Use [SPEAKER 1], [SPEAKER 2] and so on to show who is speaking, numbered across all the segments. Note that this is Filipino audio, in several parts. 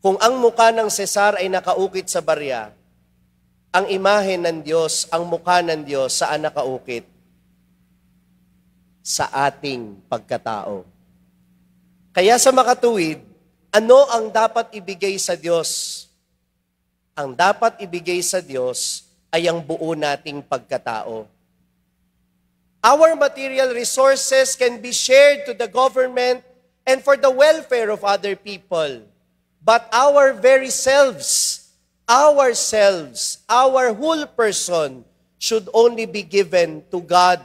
[SPEAKER 1] Kung ang mukha ng Cesar ay nakaukit sa barya, ang imahe ng Diyos, ang mukha ng Diyos, saan nakaukit? Sa ating pagkatao. Kaya sa makatuwid, ano ang dapat ibigay sa Diyos? Ang dapat ibigay sa Diyos ay ang buo nating pagkatao. Our material resources can be shared to the government and for the welfare of other people. But our very selves, our whole person should only be given to God.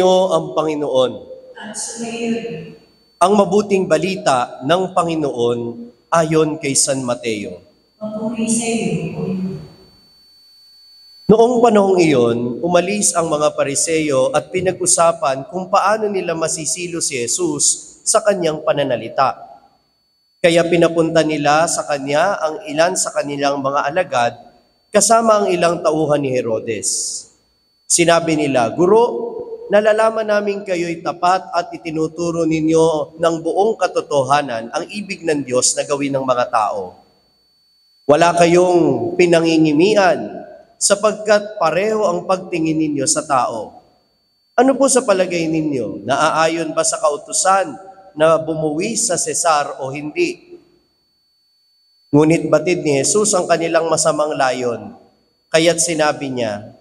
[SPEAKER 1] Ang Panginoon. Ang mabuting balita ng Panginoon ayon kay San Mateo. Noong panahong iyon, umalis ang mga Pariseo at pinag-usapan kung paano nila masisilo si Jesus sa kanyang pananalita. Kaya pinapunta nila sa kanya ang ilan sa kanilang mga alagad kasama ang ilang tauhan ni Herodes. Sinabi nila, "Guro, nalalaman namin kayo'y tapat at itinuturo ninyo ng buong katotohanan ang ibig ng Diyos na gawin ng mga tao. Wala kayong pinangingimian sapagkat pareho ang pagtingin ninyo sa tao. Ano po sa palagay ninyo? Naaayon ba sa kautusan na bumuwi sa Cesar o hindi?" Ngunit batid ni Jesus ang kanilang masamang layon. Kaya't sinabi niya,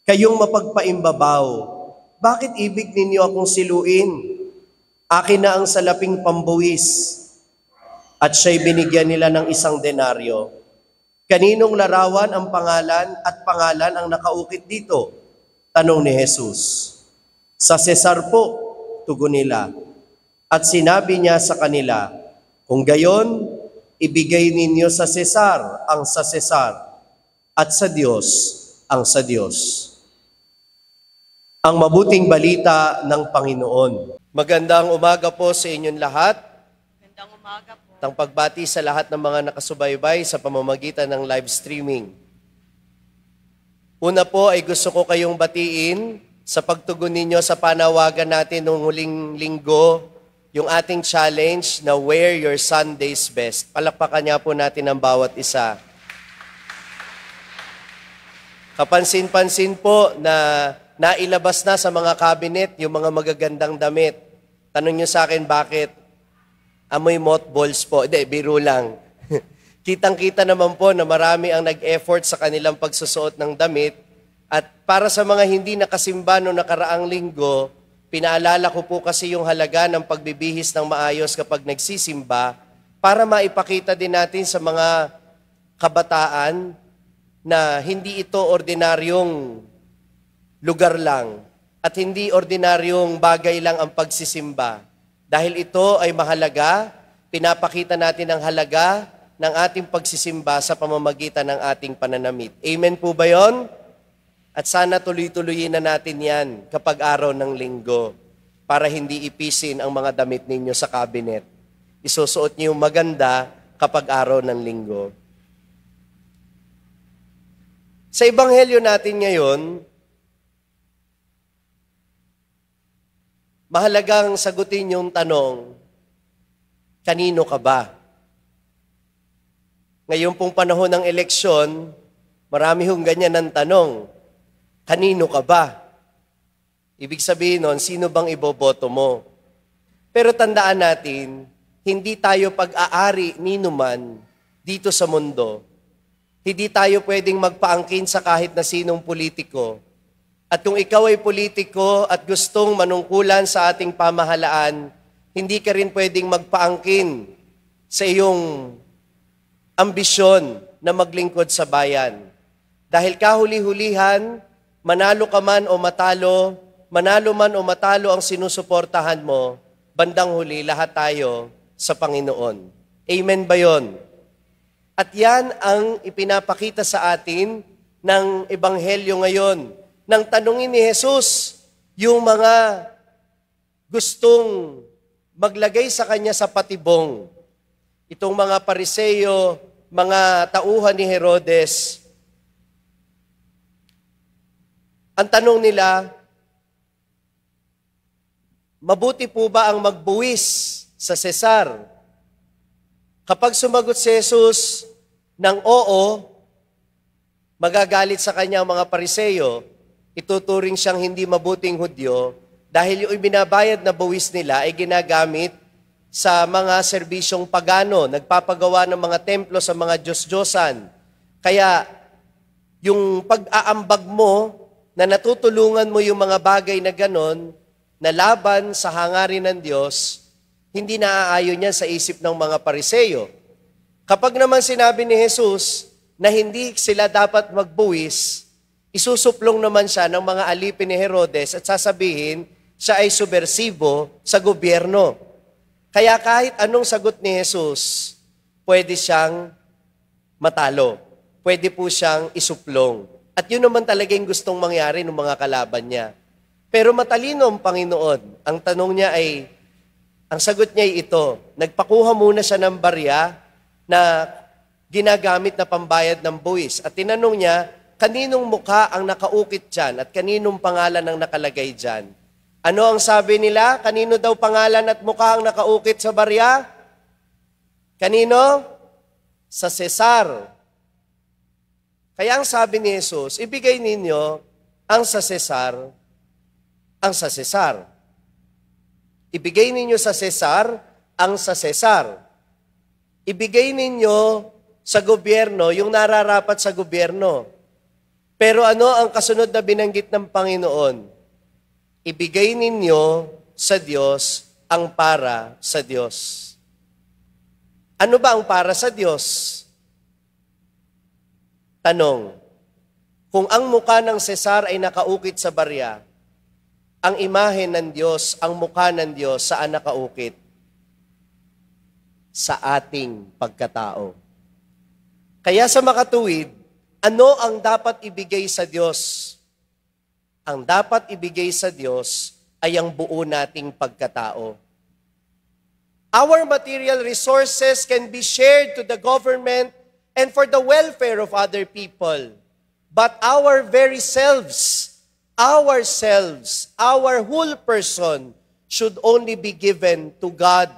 [SPEAKER 1] "Kayong mapagpaimbabaw, bakit ibig ninyo akong siluin? Akin na ang salaping pambuwis." At siya'y binigyan nila ng 1 denaryo. "Kaninong larawan ang pangalan at pangalan ang nakaukit dito?" tanong ni Jesus. "Sa Cesar po," tugon nila. At sinabi niya sa kanila, "Kung gayon, ibigay ninyo sa Cesar ang sa Cesar at sa Diyos ang sa Diyos." Ang mabuting balita ng Panginoon. Magandang umaga po sa inyong lahat.
[SPEAKER 2] Magandang umaga po.
[SPEAKER 1] Tang pagbati sa lahat ng mga nakasubaybay sa pamamagitan ng live streaming. Una po ay gusto ko kayong batiin sa pagtugon ninyo sa panawagan natin noong huling linggo, yung ating challenge na Wear Your Sunday's Best. Palakpakan niya po natin ang bawat isa. Kapansin-pansin po na nailabas na sa mga cabinet yung mga magagandang damit. Tanong nyo sa akin, bakit? Amoy mothballs po. Hindi, biro lang. Kitang-kita naman po na marami ang nag-effort sa kanilang pagsusuot ng damit. At para sa mga hindi nakasimba noong nakaraang linggo, pinaalala ko po kasi yung halaga ng pagbibihis ng maayos kapag nagsisimba para maipakita din natin sa mga kabataan na hindi ito ordinaryong lugar lang at hindi ordinaryong bagay lang ang pagsisimba. Dahil ito ay mahalaga, pinapakita natin ang halaga ng ating pagsisimba sa pamamagitan ng ating pananamit. Amen po ba yon? At sana tuloy-tuloyin na natin yan kapag araw ng linggo para hindi ipisin ang mga damit ninyo sa cabinet. Isusuot niyo yung maganda kapag araw ng linggo. Sa ebanghelyo natin ngayon, mahalagang sagutin yung tanong, kanino ka ba? Ngayon pong panahon ng eleksyon, marami hong ganyan ang tanong, kanino ka ba? Ibig sabihin nun, sino bang iboboto mo? Pero tandaan natin, hindi tayo pag-aari ninuman dito sa mundo. Hindi tayo pwedeng magpaangkin sa kahit na sinong politiko. At kung ikaw ay politiko at gustong manungkulan sa ating pamahalaan, hindi ka rin pwedeng magpaangkin sa iyong ambisyon na maglingkod sa bayan. Dahil kahuli-hulihan, manalo ka man o matalo, manalo man o matalo ang sinusuportahan mo, bandang huli lahat tayo sa Panginoon. Amen ba yon? At yan ang ipinapakita sa atin ng Ebanghelyo ngayon. Nang tanungin ni Jesus, yung mga gustong maglagay sa kanya sa patibong. Itong mga Pariseo, mga tauhan ni Herodes, Ang tanong nila, mabuti po ba ang magbuwis sa Cesar? Kapag sumagot si Jesus ng oo, magagalit sa kanya ang mga Pariseyo, ituturing siyang hindi mabuting Hudyo dahil yung binabayad na buwis nila ay ginagamit sa mga serbisyong pagano, nagpapagawa ng mga templo sa mga Diyos-Diyosan. Kaya yung pag-aambag mo na natutulungan mo yung mga bagay na ganon, na laban sa hangarin ng Diyos, hindi naaayon yan sa isip ng mga Pariseyo. Kapag naman sinabi ni Jesus na hindi sila dapat magbuwis, isusuplong naman siya ng mga alipin ni Herodes at sasabihin siya ay subversibo sa gobyerno. Kaya kahit anong sagot ni Jesus, pwede siyang matalo. Pwede po siyang isuplong. At yun naman talaga yung gustong mangyari ng mga kalaban niya. Pero matalino ang Panginoon. Ang tanong niya ay, ang sagot niya ay ito, nagpakuha muna siya ng barya na ginagamit na pambayad ng buwis. At tinanong niya, kaninong mukha ang nakaukit dyan at kaninong pangalan ang nakalagay dyan? Ano ang sabi nila? Kanino daw pangalan at mukha ang nakaukit sa barya? Kanino? Sa Cesar. Kaya ang sabi ni Jesus, ibigay ninyo ang sa Cesar, ang sa Cesar. Ibigay ninyo sa Cesar, ang sa Cesar. Ibigay ninyo sa gobyerno, yung nararapat sa gobyerno. Pero ano ang kasunod na binanggit ng Panginoon? Ibigay ninyo sa Diyos ang para sa Diyos. Ano ba ang para sa Diyos? Tanong, kung ang mukha ng Cesar ay nakaukit sa barya, ang imahe ng Diyos, ang mukha ng Diyos, saan nakaukit? Sa ating pagkatao. Kaya sa makatuwid, ano ang dapat ibigay sa Diyos? Ang dapat ibigay sa Diyos ay ang buo nating pagkatao. Our material resources can be shared to the government and for the welfare of other people. But our very selves, our whole person should only be given to God.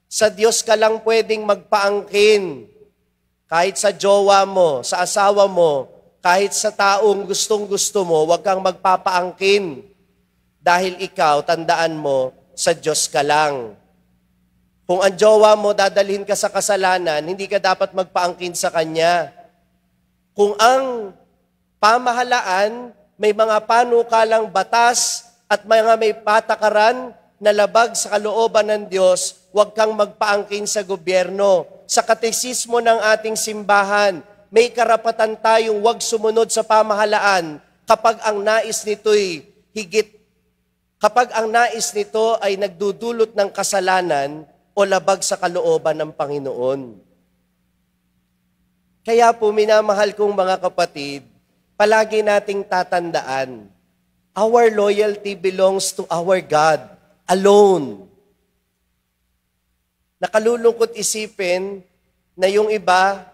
[SPEAKER 1] Sa Diyos ka lang pwedeng magpaangkin. Kahit sa jowa mo, sa asawa mo, kahit sa taong gustong-gusto mo, huwag kang magpapaangkin. Dahil ikaw, tandaan mo, sa Diyos ka lang. Kung ang jowa mo, dadalhin ka sa kasalanan, hindi ka dapat magpaangkin sa kanya. Kung ang pamahalaan, may mga panukalang batas at may patakaran na labag sa kalooban ng Diyos, huwag kang magpaangkin sa gobyerno. Sa katekismo ng ating simbahan, may karapatan tayong huwag sumunod sa pamahalaan kapag ang nais nito'y kapag ang nais nito ay nagdudulot ng kasalanan o labag sa kalooban ng Panginoon. Kaya po, minamahal kong mga kapatid, palagi nating tatandaan, our loyalty belongs to our God alone. Nakalulungkot isipin na yung iba,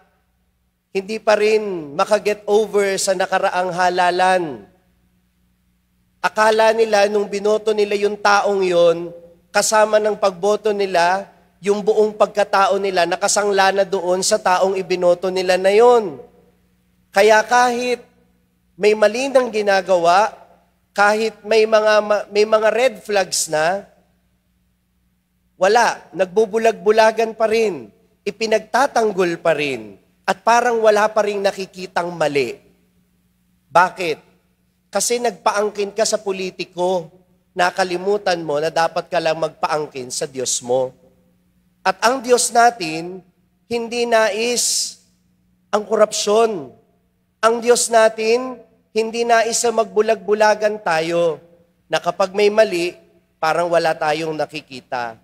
[SPEAKER 1] hindi pa rin makaget over sa nakaraang halalan. Akala nila nung binoto nila yung taong yon, kasama ng pagboto nila, yung buong pagkatao nila nakasangla na doon sa taong ibinoto nila na yon. Kaya kahit may mali nang ginagawa, kahit may mga red flags na, wala, nagbubulag-bulagan pa rin, ipinagtatanggol pa rin, at parang wala pa rin nakikitang mali. Bakit? Kasi nagpaangkin ka sa politiko, nakalimutan mo na dapat ka lang magpaangkin sa Diyos mo. At ang Diyos natin, hindi nais ang korupsyon. Ang Diyos natin, hindi nais na magbulag-bulagan tayo, na kapag may mali, parang wala tayong nakikita.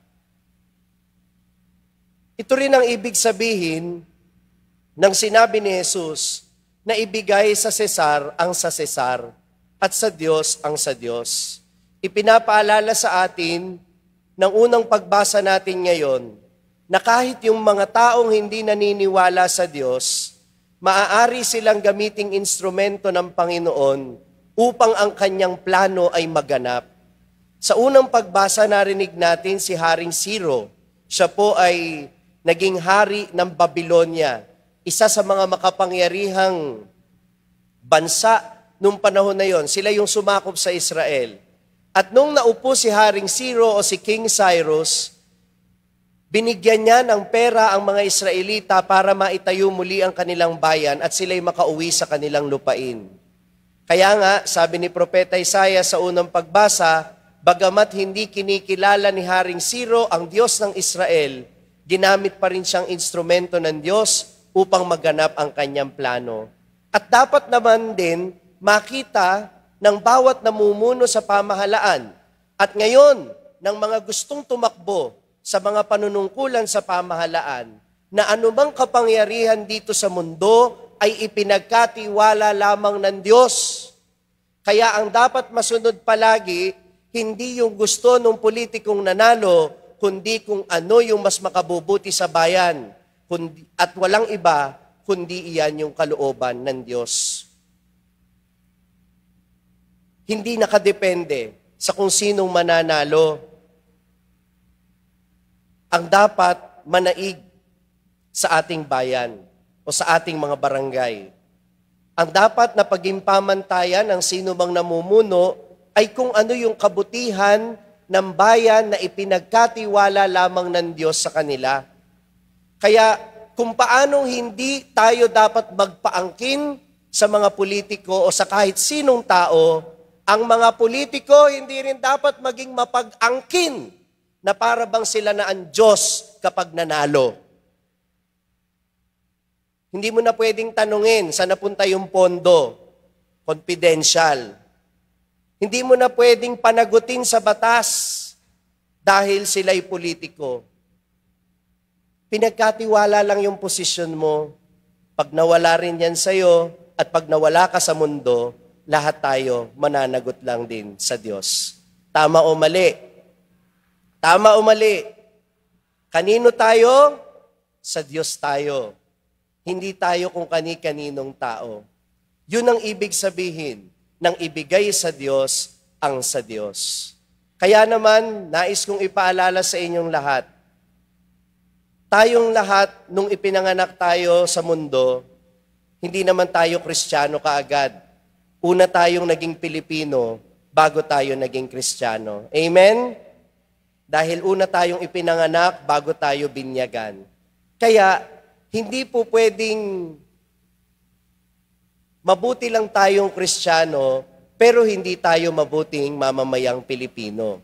[SPEAKER 1] Ito rin ang ibig sabihin ng sinabi ni Jesus na ibigay sa Cesar ang sa Cesar at sa Diyos ang sa Diyos. Ipinapaalala sa atin ng unang pagbasa natin ngayon na kahit yung mga taong hindi naniniwala sa Diyos, maaari silang gamiting instrumento ng Panginoon upang ang kanyang plano ay maganap. Sa unang pagbasa narinig natin si Haring Ciro. Siya po ay naging hari ng Babylonia, isa sa mga makapangyarihang bansa nung panahon na yon. Sila yung sumakop sa Israel. At nung naupo si Haring Ciro o si King Cyrus, binigyan niya ng pera ang mga Israelita para maitayo muli ang kanilang bayan at sila'y makauwi sa kanilang lupain. Kaya nga, sabi ni Propeta Isaiah sa unang pagbasa, bagamat hindi kinikilala ni Haring Ciro ang Diyos ng Israel, ginamit pa rin siyang instrumento ng Diyos upang maganap ang kanyang plano. At dapat naman din makita ng bawat namumuno sa pamahalaan at ngayon ng mga gustong tumakbo sa mga panunungkulan sa pamahalaan na anumang kapangyarihan dito sa mundo ay ipinagkatiwala lamang ng Diyos. Kaya ang dapat masunod palagi, hindi yung gusto ng politikong nanalo, kundi kung ano yung mas makabubuti sa bayan. At walang iba, kundi iyan yung kalooban ng Diyos. Hindi nakadepende sa kung sinong mananalo. Ang dapat manaig sa ating bayan o sa ating mga barangay. Ang dapat na pagimpamantayan ng sino mang namumuno ay kung ano yung kabutihan ng bayan na ipinagkatiwala lamang ng Diyos sa kanila. Kaya kung paanong hindi tayo dapat magpaangkin sa mga politiko o sa kahit sinong tao, ang mga politiko hindi rin dapat maging mapag-angkin na para bang sila na ang Diyos kapag nanalo. Hindi mo na pwedeng tanungin saan napunta yung pondo, confidential. Hindi mo na pwedeng panagutin sa batas dahil sila'y politiko. Pinagkatiwala lang yung posisyon mo. Pag nawala rin yan sa'yo at pag nawala ka sa mundo, lahat tayo mananagot lang din sa Diyos. Tama o mali? Tama o mali? Kanino tayo? Sa Diyos tayo. Hindi tayo kung kani-kaninong tao. Yun ang ibig sabihin ng ibigay sa Diyos ang sa Diyos. Kaya naman, nais kong ipaalala sa inyong lahat, tayong lahat, nung ipinanganak tayo sa mundo, hindi naman tayo Kristiyano kaagad. Una tayong naging Pilipino bago tayo naging Kristiyano. Amen? Dahil una tayong ipinanganak bago tayo binyagan. Kaya, hindi po pwedeng mabuti lang tayong Kristiyano, pero hindi tayo mabuting mamamayang Pilipino.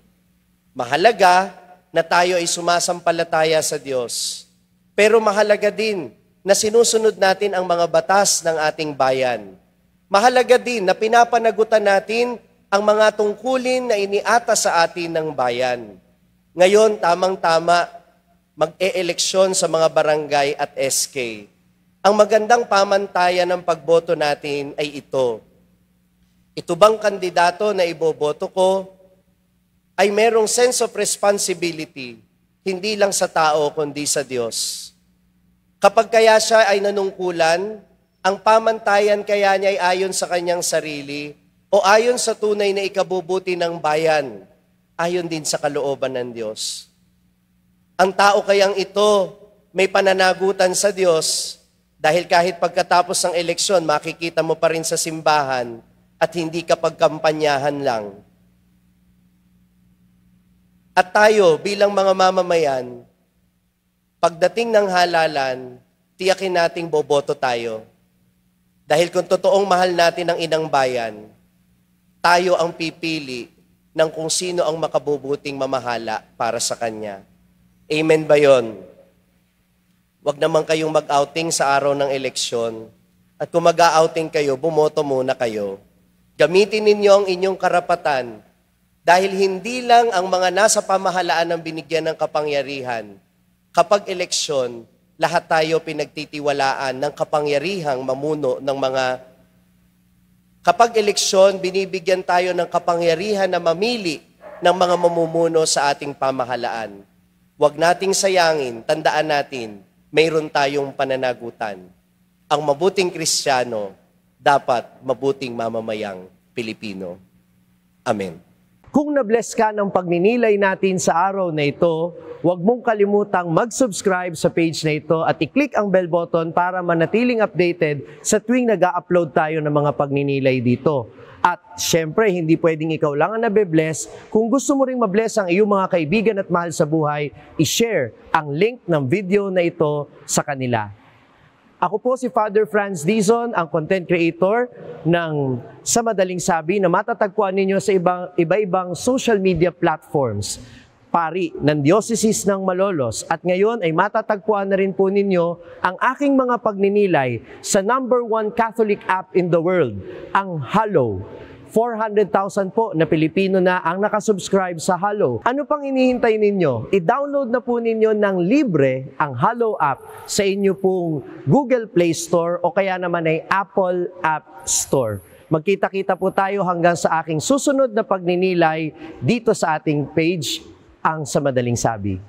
[SPEAKER 1] Mahalaga na tayo ay sumasampalataya sa Diyos. Pero mahalaga din na sinusunod natin ang mga batas ng ating bayan. Mahalaga din na pinapanagutan natin ang mga tungkulin na iniata sa atin ng bayan. Ngayon, tamang-tama, mag-e-eleksyon sa mga barangay at SK. Ang magandang pamantayan ng pagboto natin ay ito. Ito bang kandidato na iboboto ko ay merong sense of responsibility, hindi lang sa tao kundi sa Diyos. Kapag kaya siya ay nanungkulan, ang pamantayan kaya niya ay ayon sa kanyang sarili o ayon sa tunay na ikabubuti ng bayan, ayon din sa kalooban ng Diyos. Ang tao kayang ito may pananagutan sa Diyos dahil kahit pagkatapos ng eleksyon, makikita mo pa rin sa simbahan at hindi ka pagkampanyahan lang. At tayo bilang mga mamamayan, pagdating ng halalan, tiyakin nating boboto tayo. Dahil kung totoong mahal natin ang inang bayan, tayo ang pipili ng kung sino ang makabubuting mamahala para sa Kanya. Amen ba yun? Huwag naman kayong mag-outing sa araw ng eleksyon. At kung mag-outing kayo, bumoto muna kayo. Gamitin ninyo ang inyong karapatan dahil hindi lang ang mga nasa pamahalaan ang binigyan ng kapangyarihan. Kapag eleksyon, lahat tayo pinagtitiwalaan ng kapangyarihang mamuno ng mga. Kapag eleksyon, binibigyan tayo ng kapangyarihan na mamili ng mga mamumuno sa ating pamahalaan. Huwag nating sayangin, tandaan natin, mayroon tayong pananagutan. Ang mabuting Kristiyano, dapat mabuting mamamayang Pilipino. Amen.
[SPEAKER 3] Kung na-bless ka ng pagninilay natin sa araw na ito, huwag mong kalimutang mag-subscribe sa page na ito at i-click ang bell button para manatiling updated sa tuwing nag-upload tayo ng mga pagninilay dito. At syempre, hindi pwedeng ikaw lang ang nabe-bless. Kung gusto mo ring ma-bless ang iyong mga kaibigan at mahal sa buhay, i-share ang link ng video na ito sa kanila. Ako po si Father Franz Dizon, ang content creator ng Sa Madaling Sabi na matatagpuan ninyo sa iba-ibang social media platforms. Pari ng Diocese ng Malolos. At ngayon ay matatagpuan na rin po ninyo ang aking mga pagninilay sa #1 Catholic app in the world, ang Hallow. 400,000 po na Pilipino na ang nakasubscribe sa Hallow. Ano pang hinihintay ninyo? I-download na po ninyo ng libre ang Hallow app sa inyo pong Google Play Store o kaya naman ay Apple App Store. Magkita-kita po tayo hanggang sa aking susunod na pagninilay dito sa ating page, ang Sa Madaling Sabi.